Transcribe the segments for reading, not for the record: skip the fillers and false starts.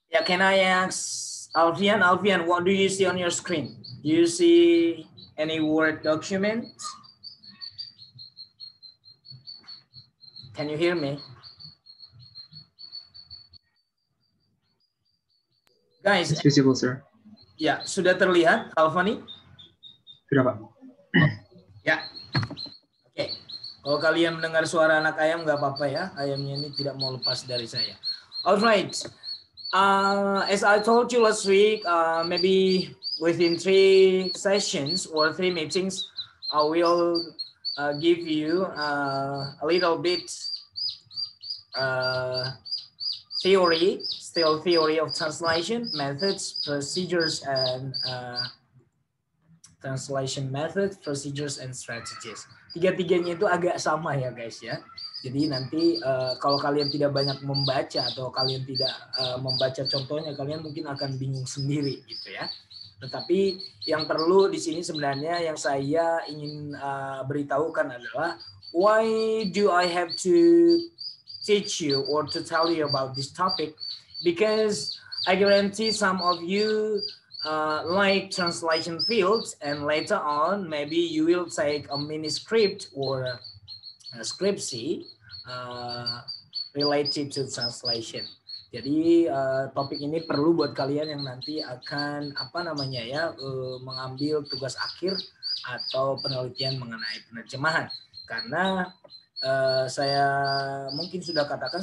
Yeah, can I ask Alfian? Alfian, what do you see on your screen? Do you see any Word document? Can you hear me? Guys, It's visible, sir. Ya, sudah terlihat Alfani? Sudah, Pak. Ya. Oke. Kalau kalian mendengar suara anak ayam nggak apa-apa ya. Ayamnya ini tidak mau lepas dari saya. Alright. As I told you last week, maybe within 3 sessions or 3 meetings, I will give you a little bit theory of translation, methods, procedures, and translation methods, procedures, and strategies. Tiga-tiganya itu agak sama ya guys ya. Jadi nanti kalau kalian tidak banyak membaca atau kalian tidak membaca contohnya, kalian mungkin akan bingung sendiri gitu ya. Tetapi yang perlu di sini sebenarnya yang saya ingin beritahukan adalah why do I have to teach you or to tell you about this topic? Because I guarantee some of you like translation fields, and later on maybe you will take a mini script or a skripsi related to translation. Jadi topik ini perlu buat kalian yang nanti akan mengambil tugas akhir atau penelitian mengenai penerjemahan. Karena saya mungkin sudah katakan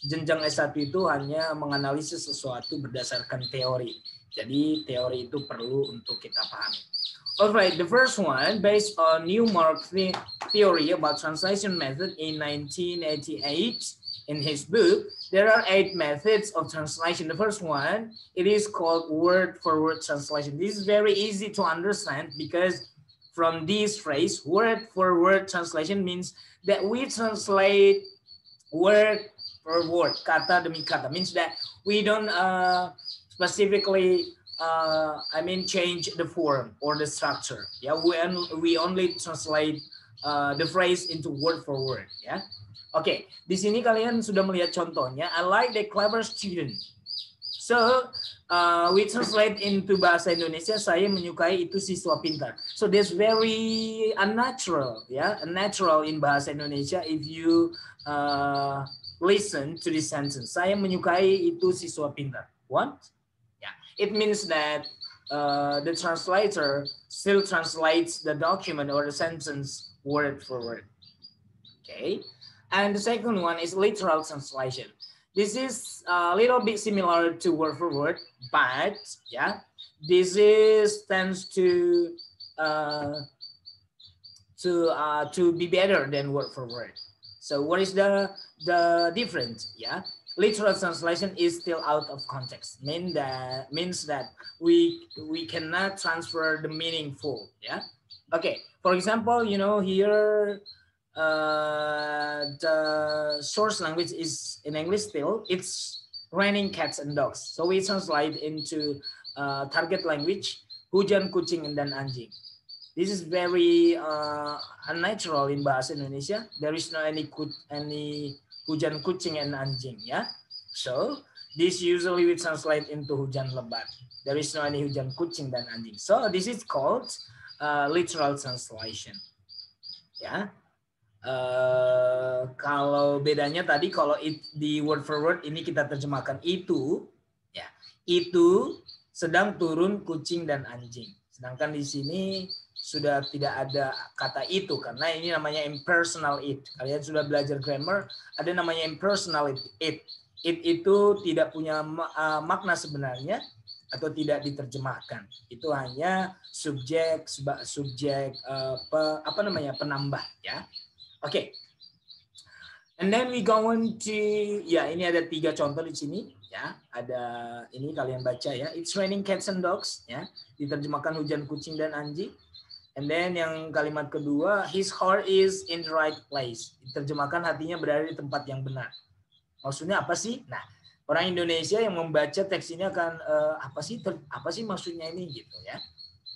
jenjang S1 itu hanya menganalisis sesuatu berdasarkan teori. Jadi teori itu perlu untuk kita pahami. Alright, the first one based on Newmark theory about translation method in 1988 in his book, there are 8 methods of translation. The first one, it is called word-for-word translation. This is very easy to understand because from this phrase, word-for-word translation means that we translate word per word, kata demi kata, means that we don't specifically change the form or the structure. Yeah, we only translate the phrase into word for word. Ya, oke. Di sini kalian sudah melihat contohnya. I like the clever student. So we translate into bahasa Indonesia. Saya menyukai itu siswa pintar. So that's very unnatural. Ya, unnatural in bahasa Indonesia. If you listen to this sentence, saya menyukai itu siswa pintar. What? It means that the translator still translates the document or the sentence word for word. Okay. And the second one is literal translation. This is a little bit similar to word for word, but yeah, this is tends to be better than word for word. So what is the difference? Yeah. Literal translation is still out of context. Means that we cannot transfer the meaning full. Yeah. Okay. For example, here the source language is in English still. It's raining cats and dogs. So we translate into target language hujan, kucing, dan anjing. This is very unnatural in bahasa Indonesia. There is no any hujan, kucing, and anjing, ya. So this usually we translate into hujan lebat. There is no any hujan, kucing, dan anjing. So this is called literal translation. Ya. Kalau bedanya tadi, kalau di word for word ini kita terjemahkan itu, ya, itu sedang turun kucing dan anjing. Sedangkan di sini sudah tidak ada kata itu karena ini namanya impersonal it. Kalian sudah belajar grammar, ada namanya impersonal it. It itu tidak punya makna sebenarnya atau tidak diterjemahkan. Itu hanya subjek penambah, ya. Oke. And then we go on to, ya, ini ada 3 contoh di sini, ya. Ada ini kalian baca, ya. It's raining cats and dogs, ya. Diterjemahkan hujan, kucing, dan anjing. And then yang kalimat kedua, his heart is in the right place. Diterjemahkan hatinya berada di tempat yang benar. Maksudnya apa sih? Nah, orang Indonesia yang membaca teks ini akan apa sih maksudnya ini gitu ya.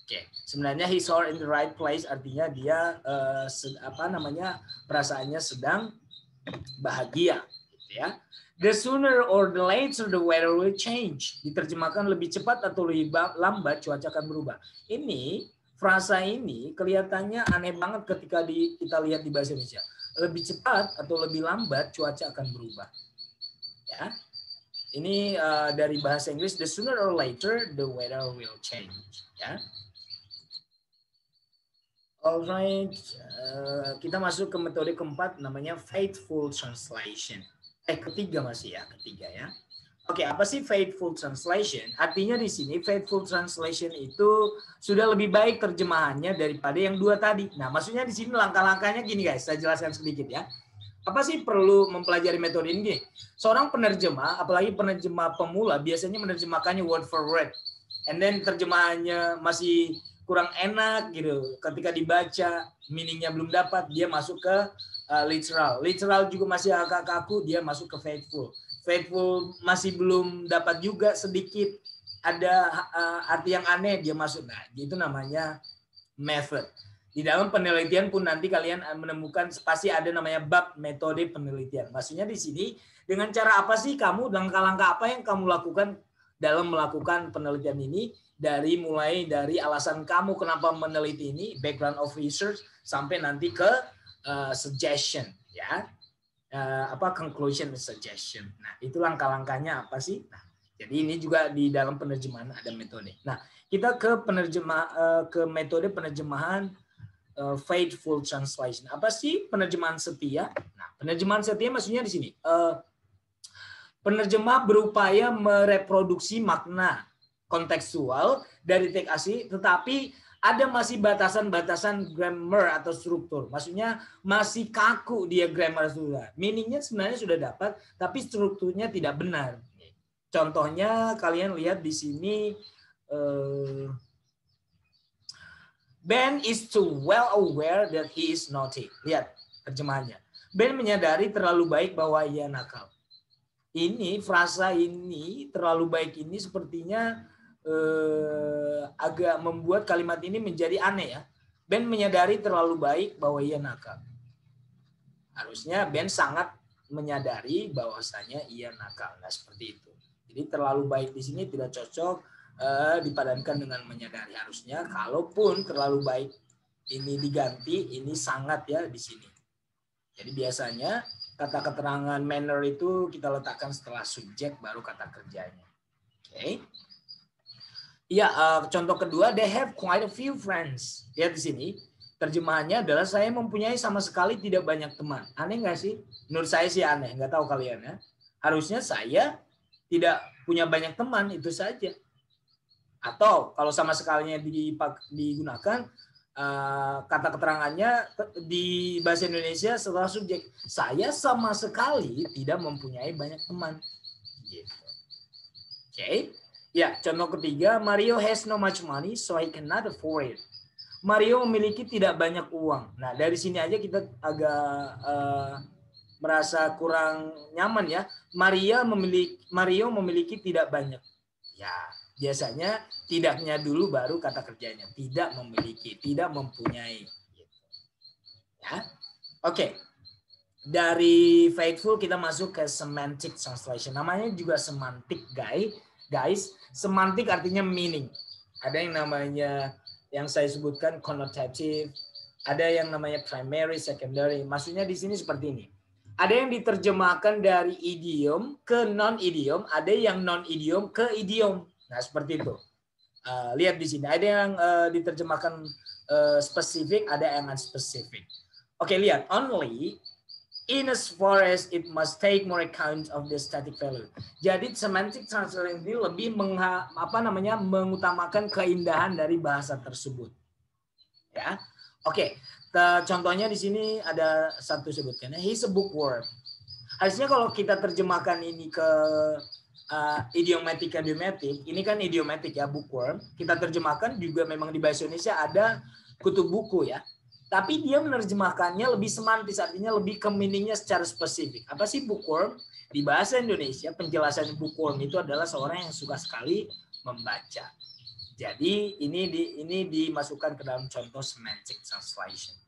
Oke, sebenarnya his heart in the right place artinya dia perasaannya sedang bahagia gitu ya. The sooner or the later the weather will change. Diterjemahkan lebih cepat atau lebih lambat cuaca akan berubah. Ini frasa ini kelihatannya aneh banget ketika kita lihat di bahasa Indonesia. Lebih cepat atau lebih lambat cuaca akan berubah. Ya. Ini dari bahasa Inggris, the sooner or later the weather will change. Ya. Alright, kita masuk ke metode keempat namanya faithful translation. Ketiga masih ya, ketiga ya. Oke, apa sih faithful translation? Artinya di sini faithful translation itu sudah lebih baik terjemahannya daripada yang dua tadi. Nah, maksudnya di sini langkah-langkahnya gini guys, saya jelaskan sedikit ya. Apa sih perlu mempelajari metode ini? Seorang penerjemah, apalagi penerjemah pemula, biasanya menerjemahkannya word for word. And then terjemahannya masih kurang enak gitu. Ketika dibaca, meaningnya belum dapat, dia masuk ke literal. Literal juga masih agak kaku, dia masuk ke faithful. Faithful masih belum dapat juga sedikit, ada arti yang aneh, dia masuk. Nah, itu namanya method. Di dalam penelitian pun nanti kalian menemukan pasti ada namanya bab metode penelitian. Maksudnya di sini dengan cara apa sih kamu, langkah-langkah apa yang kamu lakukan dalam melakukan penelitian ini, mulai dari alasan kamu kenapa meneliti ini, background of research, sampai nanti ke suggestion, ya, conclusion suggestion. Nah, itu langkah-langkahnya apa sih? Nah, jadi ini juga di dalam penerjemahan ada metode. Nah, kita ke metode penerjemahan faithful translation. Apa sih penerjemahan setia? Nah, penerjemahan setia maksudnya di sini. Penerjemah berupaya mereproduksi makna kontekstual dari teks asli, tetapi ada masih batasan-batasan grammar atau struktur. Maksudnya masih kaku dia grammar sudah. Meaningnya sebenarnya sudah dapat, tapi strukturnya tidak benar. Contohnya kalian lihat di sini, Ben is too well aware that he is naughty. Lihat terjemahannya. Ben menyadari terlalu baik bahwa ia nakal. Ini frasa ini terlalu baik ini sepertinya agak membuat kalimat ini menjadi aneh ya. Ben menyadari terlalu baik bahwa ia nakal. Harusnya Ben sangat menyadari bahwasanya ia nakal. Nah, seperti itu. Jadi terlalu baik di sini tidak cocok dipadankan dengan menyadari. Harusnya kalaupun terlalu baik ini diganti, ini sangat ya di sini. Jadi biasanya kata keterangan manner itu kita letakkan setelah subjek baru kata kerjanya. Oke. Ya, contoh kedua, they have quite a few friends. Lihat di sini, terjemahannya adalah saya mempunyai sama sekali tidak banyak teman. Aneh nggak sih? Menurut saya sih aneh, nggak tahu kalian ya. Harusnya saya tidak punya banyak teman, itu saja. Atau kalau sama sekalinya digunakan, kata keterangannya di bahasa Indonesia setelah subjek, saya sama sekali tidak mempunyai banyak teman. Gitu. Oke. Ya, contoh ketiga, Mario has no much money so he cannot afford it. Mario memiliki tidak banyak uang. Nah, dari sini aja kita agak merasa kurang nyaman ya. Mario memiliki tidak banyak. Ya, biasanya tidaknya dulu baru kata kerjanya. Tidak memiliki, tidak mempunyai. Ya, oke. Dari faithful kita masuk ke semantic translation. Namanya juga semantik, guys. Semantik artinya meaning. Ada yang namanya yang saya sebutkan connotative, ada yang namanya primary, secondary. Maksudnya di sini seperti ini. Ada yang diterjemahkan dari idiom ke non-idiom, ada yang non-idiom ke idiom. Nah, seperti itu. Lihat di sini. Ada yang diterjemahkan spesifik, ada yang non-spesifik. Oke, lihat. Only in as far as it must take more account of the static value. Jadi semantic translation ini lebih mengutamakan keindahan dari bahasa tersebut. Ya. Oke. Contohnya di sini ada satu sebutkan. He's a bookworm. Harusnya kalau kita terjemahkan ini ke idiomatik, ini kan idiomatik ya, bookworm. Kita terjemahkan juga memang di bahasa Indonesia ada kutub buku ya. Tapi dia menerjemahkannya lebih semantis, artinya lebih ke meaningnya secara spesifik. Apa sih bookworm? Di bahasa Indonesia penjelasan bookworm itu adalah seorang yang suka sekali membaca. Jadi ini dimasukkan ke dalam contoh semantic translation.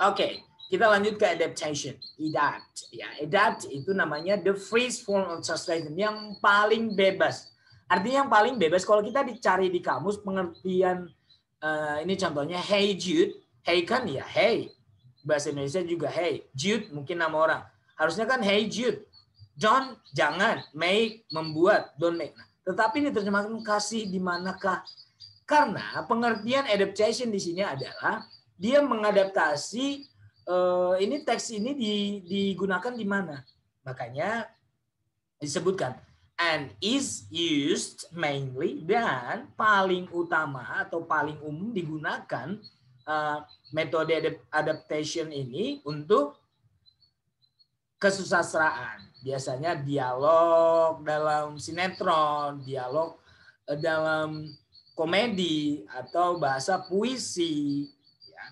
Oke, kita lanjut ke adaptation. Adapt. Ya, adapt itu namanya the freest form of translation yang paling bebas. Artinya yang paling bebas kalau kita dicari di kamus pengertian ini contohnya hey Jude. Hey kan ya hey. Bahasa Indonesia juga hey. Jude mungkin nama orang. Harusnya kan hey Jude. Don't, jangan. Make, membuat. Don't make. Nah, tetapi diterjemahkan kasih di manakah? Karena pengertian adaptation di sini adalah dia mengadaptasi ini teks ini digunakan di mana. Makanya disebutkan and is used mainly dan paling utama atau paling umum digunakan metode adaptation ini untuk kesusastraan. Biasanya dialog dalam sinetron, dialog dalam komedi atau bahasa puisi. Ya.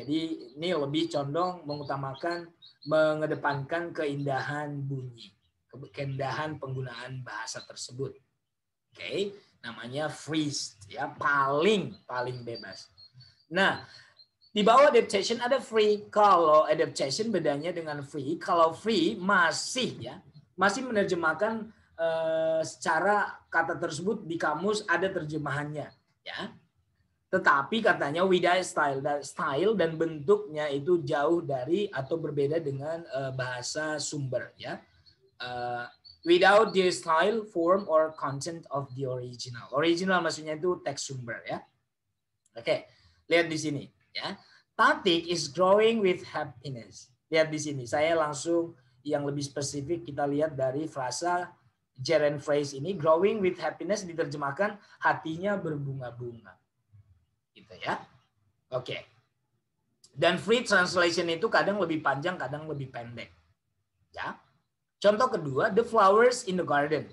Jadi ini lebih condong mengutamakan, mengedepankan keindahan bunyi, keindahan penggunaan bahasa tersebut. Oke, namanya freest ya, paling bebas. Nah, di bawah adaptation ada free. Kalau adaptation bedanya dengan free, kalau free masih menerjemahkan secara kata tersebut di kamus ada terjemahannya, ya. Tetapi katanya without style dan bentuknya itu jauh dari atau berbeda dengan bahasa sumber, ya. Without the style, form, or content of the original. Original maksudnya itu teks sumber, ya. Oke, lihat di sini, ya. Tatik is growing with happiness. Lihat di sini, saya langsung yang lebih spesifik kita lihat dari frasa gerund phrase ini, growing with happiness diterjemahkan hatinya berbunga-bunga. Gitu ya. Oke. Dan free translation itu kadang lebih panjang, kadang lebih pendek. Ya. Contoh kedua, the flowers in the garden.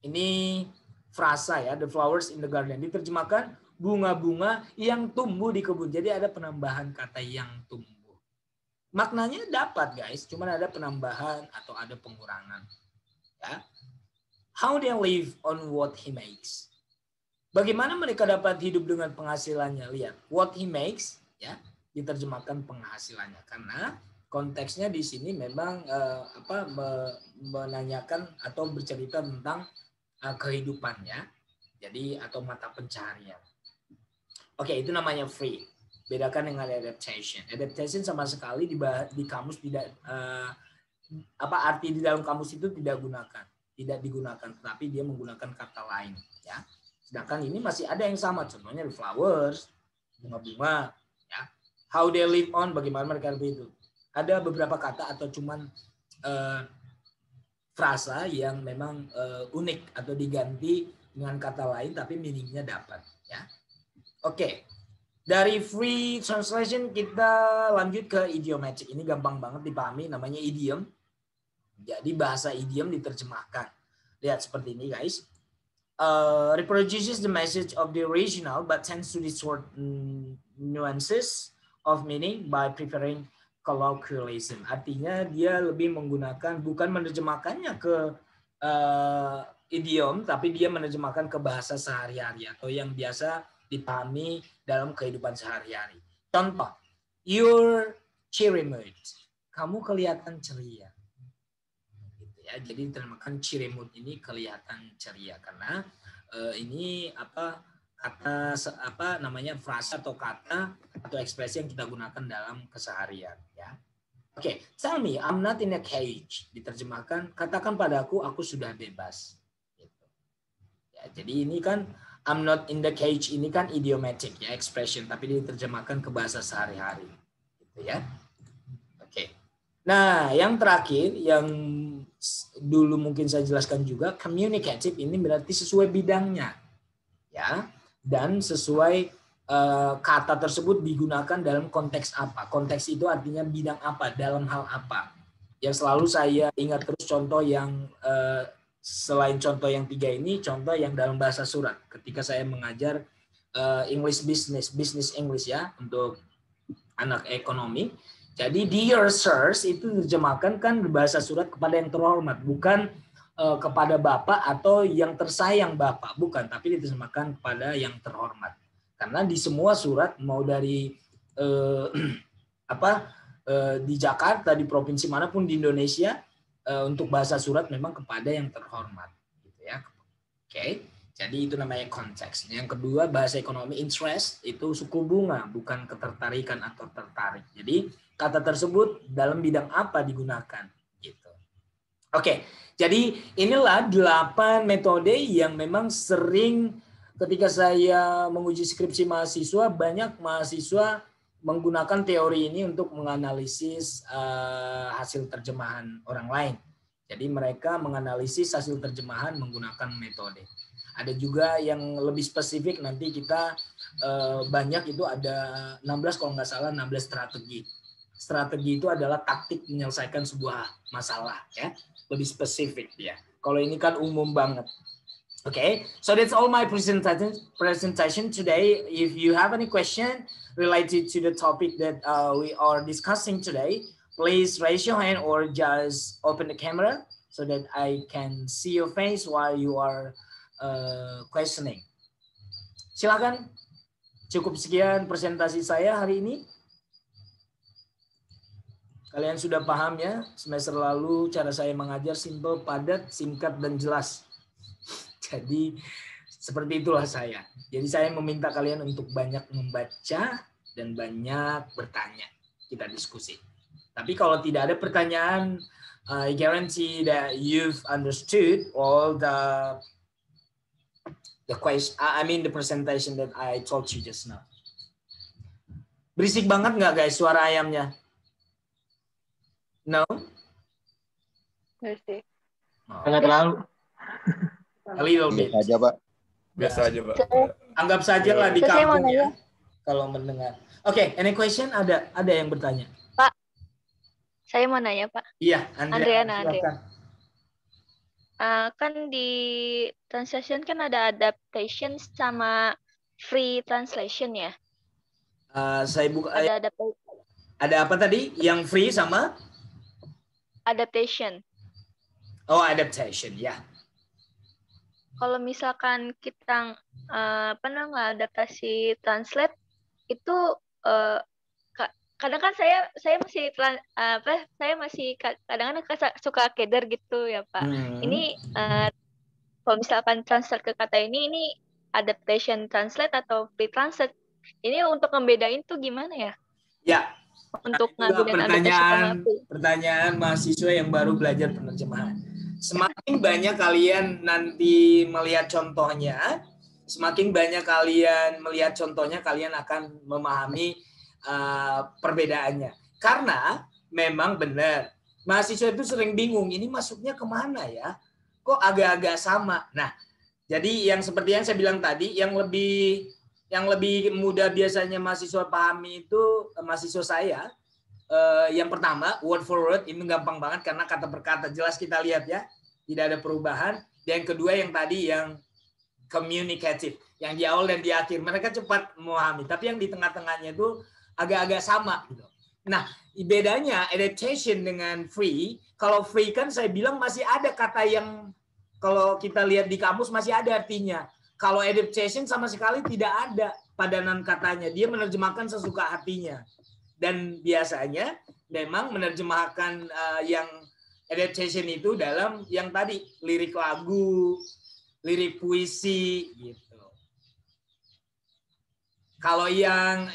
Ini frasa ya, the flowers in the garden. Diterjemahkan bunga-bunga yang tumbuh di kebun. Jadi ada penambahan kata yang tumbuh. Maknanya dapat guys, cuma ada penambahan atau ada pengurangan. Ya. How they live on what he makes. Bagaimana mereka dapat hidup dengan penghasilannya? Lihat, what he makes ya, diterjemahkan penghasilannya karena konteksnya di sini memang menanyakan atau bercerita tentang kehidupannya. Jadi atau mata pencaharian. Oke, itu namanya free. Bedakan dengan adaptation. Adaptation sama sekali di kamus tidak arti di dalam kamus itu tidak digunakan, tetapi dia menggunakan kata lain, ya. Sedangkan ini masih ada yang sama, contohnya the flowers, bunga-bunga, ya. How they live on, bagaimana mereka hidup. Ada beberapa kata atau cuman frasa yang memang unik atau diganti dengan kata lain, tapi meaningnya dapat, ya. Oke, dari free translation kita lanjut ke idiomatic. Ini gampang banget dipahami, namanya idiom. Jadi bahasa idiom diterjemahkan. Lihat seperti ini guys. Reproduces the message of the original but tends to distort nuances of meaning by preferring colloquialism. Artinya dia lebih menggunakan, bukan menerjemahkannya ke idiom, tapi dia menerjemahkan ke bahasa sehari-hari atau yang biasa dipahami dalam kehidupan sehari-hari. Contoh, your cheery mood. Kamu kelihatan ceria. Gitu ya. Jadi diterjemahkan cheery mood ini kelihatan ceria karena ini frasa atau kata atau ekspresi yang kita gunakan dalam keseharian, ya. Oke, tell me I'm not in a cage. Diterjemahkan, katakan padaku aku sudah bebas. Gitu. Ya, jadi ini kan I'm not in the cage ini kan idiomatic ya, expression, tapi diterjemahkan ke bahasa sehari-hari, gitu ya. Oke. Nah, yang terakhir yang dulu mungkin saya jelaskan juga, communicative ini berarti sesuai bidangnya, ya, dan sesuai kata tersebut digunakan dalam konteks apa. Konteks itu artinya bidang apa, dalam hal apa. Yang selalu saya ingat terus contoh yang selain contoh yang 3 ini, contoh yang dalam bahasa surat. Ketika saya mengajar English business English ya, untuk anak ekonomi. Jadi dear sirs itu diterjemahkan kan bahasa surat kepada yang terhormat, bukan kepada Bapak atau yang tersayang Bapak, bukan, tapi diterjemahkan kepada yang terhormat. Karena di semua surat mau dari di Jakarta, di provinsi manapun di Indonesia, untuk bahasa surat memang kepada yang terhormat, gitu ya. Oke, jadi itu namanya konteks. Yang kedua, bahasa ekonomi interest itu suku bunga, bukan ketertarikan atau tertarik. Jadi kata tersebut dalam bidang apa digunakan, gitu. Oke, jadi inilah 8 metode yang memang sering ketika saya menguji skripsi mahasiswa, banyak mahasiswa menggunakan teori ini untuk menganalisis hasil terjemahan orang lain. Jadi mereka menganalisis hasil terjemahan menggunakan metode. Ada juga yang lebih spesifik, nanti kita banyak itu ada 16 kalau nggak salah 16 strategi. Strategi itu adalah taktik menyelesaikan sebuah masalah, ya. Lebih spesifik ya. Kalau ini kan umum banget. Okay, so that's all my presentation today. If you have any question related to the topic that we are discussing today, please raise your hand or just open the camera so that I can see your face while you are questioning. Silakan. Cukup sekian presentasi saya hari ini. Kalian sudah paham ya, semester lalu cara saya mengajar simple, padat, singkat, dan jelas. Jadi seperti itulah saya. Jadi saya meminta kalian untuk banyak membaca dan banyak bertanya. Kita diskusi. Tapi kalau tidak ada pertanyaan, I guarantee that you've understood all the question. I mean the presentation that I told you just now. Berisik banget nggak guys suara ayamnya? No? Berisik. Nggak terlalu. A little bit. Biasa aja, Pak. Biasa aja, Pak. Anggap saja lah di Saya mau kampung ya. nanya. Kalau mendengar. Oke, any question? Ada yang bertanya? Pak, saya mau nanya, Pak. Iya, Andriana. silakan. Kan di translation kan ada adaptation sama free translation ya. Saya buka. Ada apa tadi? Yang free sama? Adaptation. Oh, adaptation, ya. Kalau misalkan kita adaptasi translate itu kadang kan saya masih kadang-kadang suka keder gitu ya Pak. Ini kalau misalkan translate ke kata ini adaptation translate atau free translate, ini untuk membedain tuh gimana ya? Ya. Untuk ngambilin pertanyaan mahasiswa yang baru belajar penerjemahan. Semakin banyak kalian nanti melihat contohnya, kalian akan memahami perbedaannya. Karena memang benar, mahasiswa itu sering bingung, ini masuknya kemana ya? Kok agak-agak sama? Nah, jadi yang seperti yang saya bilang tadi, yang lebih mudah biasanya mahasiswa pahami itu mahasiswa saya. Yang pertama, word for word, ini gampang banget karena kata per kata jelas kita lihat ya, tidak ada perubahan. Dan yang kedua yang tadi yang communicative, yang di awal dan di akhir mereka cepat memahami. Tapi yang di tengah-tengahnya itu agak-agak sama. Gitu. Nah, bedanya adaptation dengan free. Kalau free kan saya bilang masih ada kata yang kalau kita lihat di kamus masih ada artinya. Kalau adaptation sama sekali tidak ada padanan katanya. Dia menerjemahkan sesuka hatinya. Dan biasanya memang menerjemahkan yang adaptation itu dalam yang tadi lirik lagu, lirik puisi gitu. Kalau yang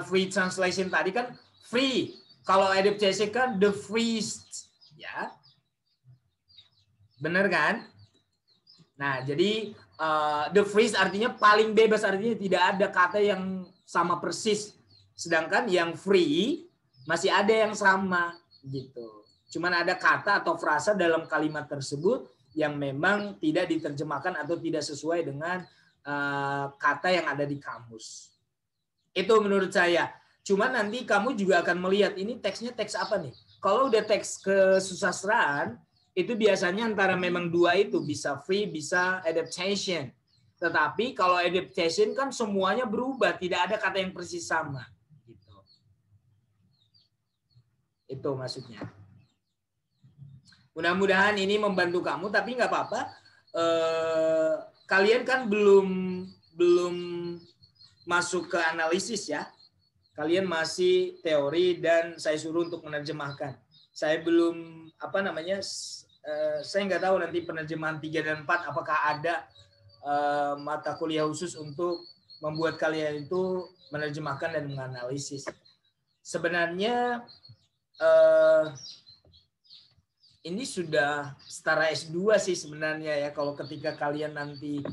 free translation tadi kan free. Kalau adaptation kan the freest, ya. Benar kan? Nah, jadi the freest artinya paling bebas, artinya tidak ada kata yang sama persis. Sedangkan yang free masih ada yang sama gitu. Cuman ada kata atau frasa dalam kalimat tersebut yang memang tidak diterjemahkan atau tidak sesuai dengan kata yang ada di kamus. Itu menurut saya. Cuman nanti kamu juga akan melihat ini teksnya teks apa nih. Kalau udah teks kesusastraan, itu biasanya antara memang dua itu, bisa free, bisa adaptation. Tetapi kalau adaptation kan semuanya berubah, tidak ada kata yang persis sama. Gitu. Itu maksudnya. Mudah-mudahan ini membantu kamu, tapi nggak apa-apa. Kalian kan belum masuk ke analisis ya. Kalian masih teori dan saya suruh untuk menerjemahkan. Saya belum saya nggak tahu nanti penerjemahan 3 dan 4 apakah ada mata kuliah khusus untuk membuat kalian itu menerjemahkan dan menganalisis. Sebenarnya ini sudah setara S2 sih sebenarnya ya, kalau ketika kalian nanti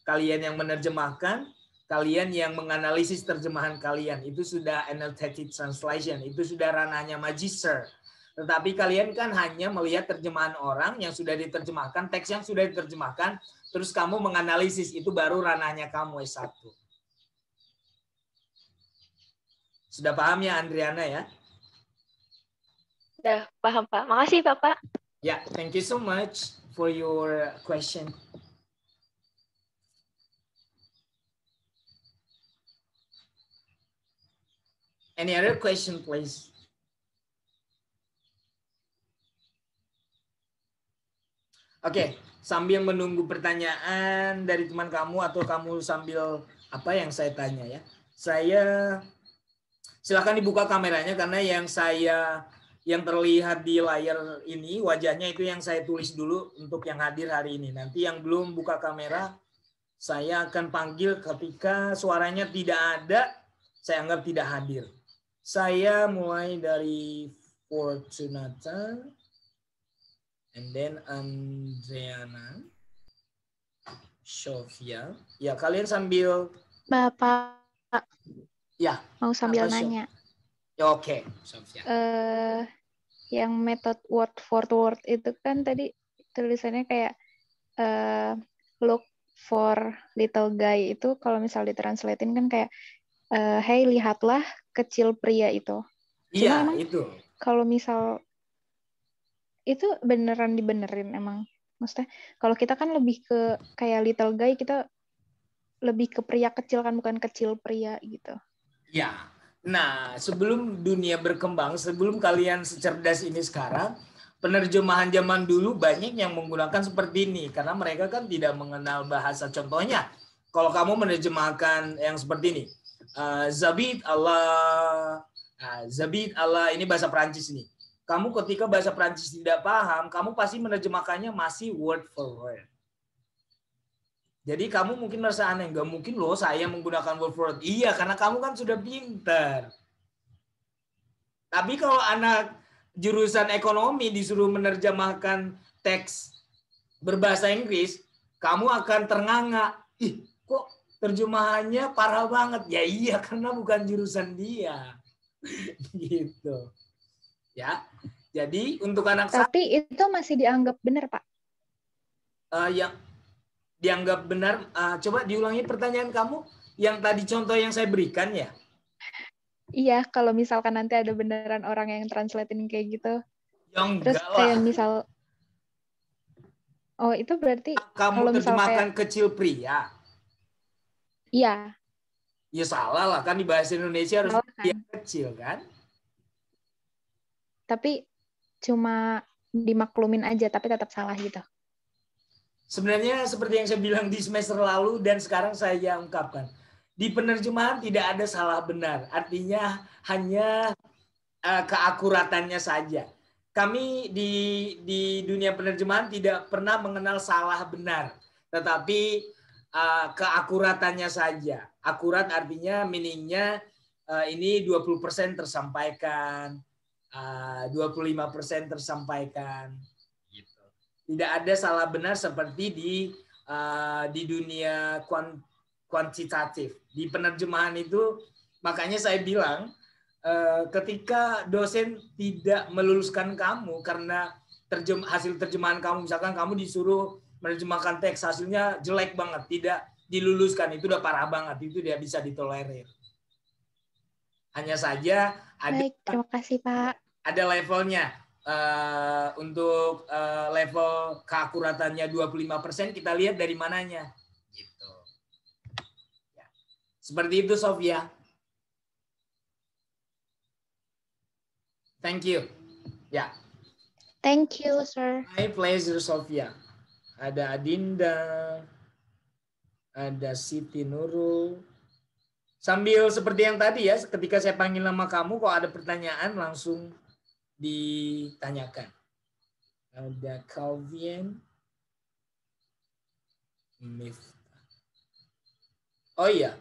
yang menerjemahkan, kalian yang menganalisis terjemahan kalian, itu sudah annotated translation, itu sudah ranahnya magister. Tetapi kalian kan hanya melihat terjemahan orang yang sudah diterjemahkan, teks yang sudah diterjemahkan, terus kamu menganalisis, itu baru ranahnya kamu S1. Sudah paham ya Andriana ya? Sudah paham Pak. Makasih Bapak. Yeah, thank you so much for your question. Any other question, please? Oke, sambil menunggu pertanyaan dari teman kamu atau kamu sambil apa yang saya tanya ya. Silakan dibuka kameranya karena yang terlihat di layar ini wajahnya itu yang saya tulis dulu untuk yang hadir hari ini. Nanti yang belum buka kamera saya akan panggil ketika suaranya tidak ada, saya anggap tidak hadir. Saya mulai dari Fortunata. And then Andriana, Sofia. Ya, kalian sambil Bapak. Ya. Mau sambil nanya. Ya, oke, Sofia. Yang metode word for word itu kan tadi tulisannya kayak look for little guy itu kalau misal ditranslatein kan kayak hey lihatlah kecil pria itu. Cuma Iya, emang itu. kalau misal itu beneran dibenerin emang. Maksudnya kalau kita kan lebih ke kayak little guy, kita lebih ke pria kecil kan, bukan kecil pria gitu. Ya. Nah, sebelum dunia berkembang, sebelum kalian secerdas ini sekarang, penerjemahan zaman dulu banyak yang menggunakan seperti ini karena mereka kan tidak mengenal bahasa. Contohnya, kalau kamu menerjemahkan yang seperti ini, Zabit Allah, Zabit Allah, ini bahasa Prancis nih. Kamu ketika bahasa Prancis tidak paham, kamu pasti menerjemahkannya masih word for word. Jadi kamu mungkin merasa aneh, nggak mungkin loh saya menggunakan word for word. Iya, karena kamu kan sudah pintar. Tapi kalau anak jurusan ekonomi disuruh menerjemahkan teks berbahasa Inggris, kamu akan ternganga. Ih, kok terjemahannya parah banget? Ya iya, karena bukan jurusan dia. Gitu. Ya. Jadi untuk anak tapi itu masih dianggap benar, Pak? Yang dianggap benar, coba diulangi pertanyaan kamu yang tadi contoh yang saya berikan ya. Iya, kalau misalkan nanti ada beneran orang yang translatein kayak gitu. Ya terus kayak misal, oh itu berarti kamu kalau terjemahkan kayak, kecil pria. Iya. Ya salah lah, kan di bahasa Indonesia harus pria Kan? kecil kan. Tapi cuma dimaklumin aja, tapi tetap salah gitu. Sebenarnya seperti yang saya bilang di semester lalu dan sekarang saya ungkapkan. Di penerjemahan tidak ada salah benar. Artinya hanya keakuratannya saja. Kami di dunia penerjemahan tidak pernah mengenal salah benar. Tetapi keakuratannya saja. Akurat artinya meaningnya ini 20% tersampaikan, 25% tersampaikan. Tidak ada salah benar seperti di dunia kuantitatif. Di penerjemahan itu, makanya saya bilang, ketika dosen tidak meluluskan kamu karena hasil terjemahan kamu, misalkan kamu disuruh menerjemahkan teks, hasilnya jelek banget, tidak diluluskan, itu udah parah banget, itu tidak bisa ditolerir. Hanya saja Baik, terima kasih Pak. Ada levelnya. Untuk level keakuratannya 25%, kita lihat dari mananya. Gitu. Ya. Seperti itu, Sofia. Thank you. Ya. Thank you, sir. My pleasure, Sofia. Ada Adinda, ada Siti Nurul, Sambil seperti yang tadi ya, ketika saya panggil nama kamu, kalau ada pertanyaan langsung ditanyakan. Ada Calvin. Oh iya,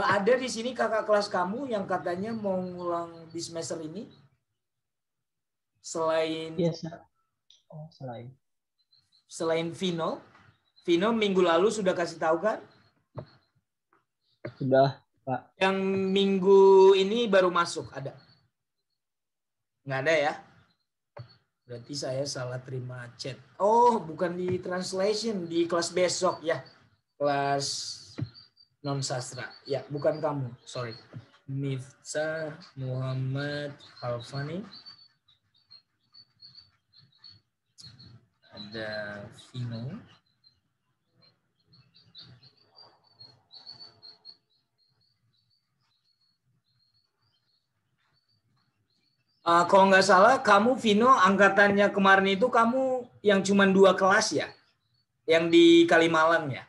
ada di sini kakak kelas kamu yang katanya mau ngulang di semester ini? Selain Yes, oh, selain Vino. Vino minggu lalu sudah kasih tahu kan? Sudah, Pak. Yang minggu ini baru masuk, ada? Nggak ada ya? Berarti saya salah terima chat. Oh, bukan di translation, di kelas besok ya. Kelas non sastra. Ya, bukan kamu. Sorry. Miftah Muhammad Halfani. Ada Vino. Kalau nggak salah, kamu Vino angkatannya kemarin itu kamu yang cuma 2 kelas ya? Yang di Kalimalang ya?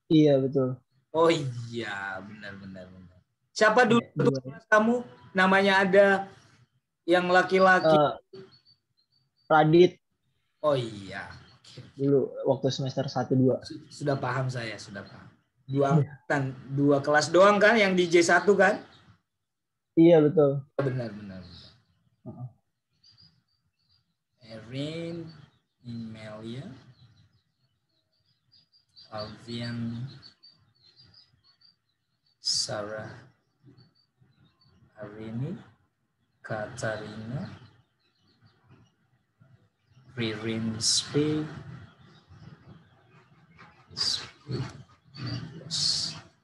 Iya, betul. Oh iya, benar. Siapa dulu kelas kamu? Namanya ada yang laki-laki. Radit. Oh iya. Dulu waktu semester 1-2. Sudah paham saya, sudah paham. 2 angkatan, 2 kelas doang kan yang di J1 kan? Iya, betul. Benar. Erin, Imelia, Alvian, Sarah, Arini, Katarina, Ririn Sri,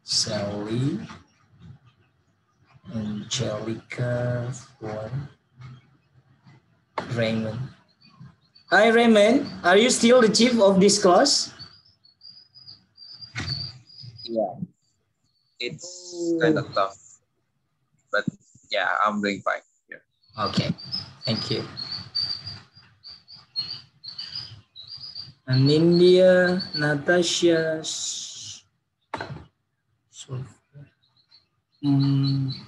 Sally, Angelica, Raymond. Hi Raymond, are you still the chief of this class? Yeah, it's kind of tough, but yeah, I'm doing fine. Yeah. Okay, thank you. Anindya, Natasha,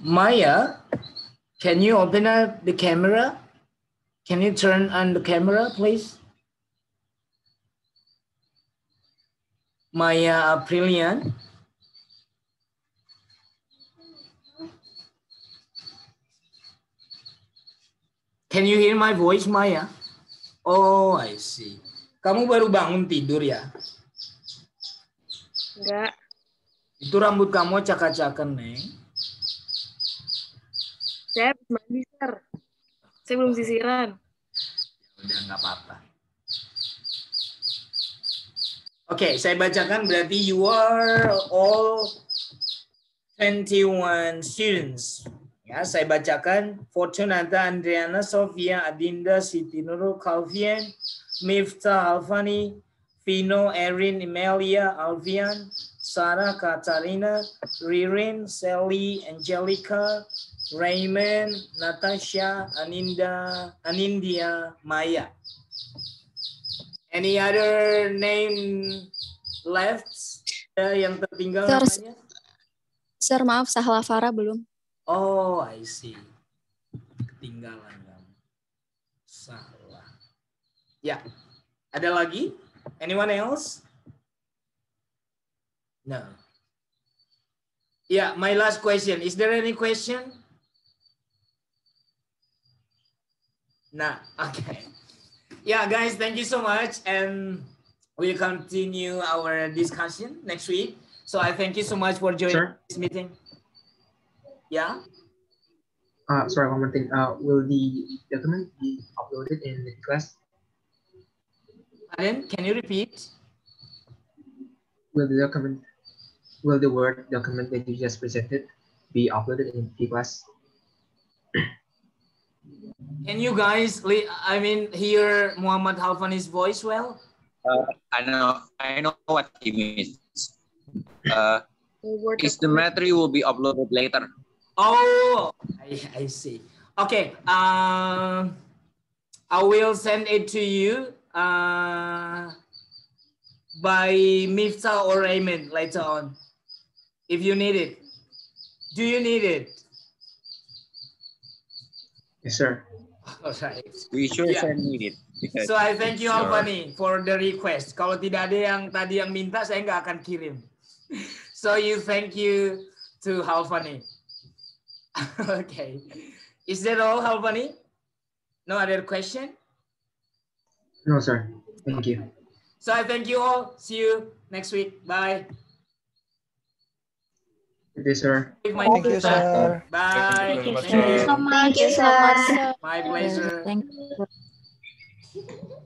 Maya, can you open up the camera? Can you turn on the camera, please? Maya Aprilian. Can you hear my voice, Maya? Oh, I see. Kamu baru bangun tidur ya? Enggak. Itu rambut kamu acak-acakan, Neng. Saya habis mandi, Sir. Saya belum sisiran. Udah nggak apa-apa. Oke, saya bacakan berarti you are all 21 students. Ya, saya bacakan Fortunata, Andriana, Sofia, Adinda, Siti Nurul, Calvian, Miftah, Alfani, Vino, Erin, Emilia, Alvian, Sarah, Katarina, Ririn, Sally, Angelica, Raymond, Natasha, Anindya, Maya. Any other name left yang tertinggal namanya? Sir, maaf, Sahla Farah belum. Oh, I see. Ketinggalan kamu. Salah. Ya. Ada lagi? Anyone else? No. Yeah, my last question. Is there any question? Nah, okay. Yeah, guys, thank you so much. And we'll continue our discussion next week. So I thank you so much for joining this meeting. Yeah? Sorry, one more thing. Will the document be uploaded in the class? Pardon? Can you repeat? Will the Word document that you just presented be uploaded in the class? Can you guys, hear Muhammad Halfani's voice well? I know what he means. Is the material will be uploaded later? Oh, I see. Okay, I will send it to you by Miftah or Raymond later on, if you need it. Do you need it? Yes, sir. All right. We sure Yeah. need it. Because So I thank you it's your- Alfani for the request. Kalau tidak ada yang tadi yang minta, saya nggak akan kirim. So thank you to Halfani. Okay. Is that all, Halfani? No other question? No, sir. Thank you. So I thank you all. See you next week. Bye. Thank you, sir. Thank you, sir. Bye. Thank you, Thank you. sir. Thank you so much. My pleasure. Thank you.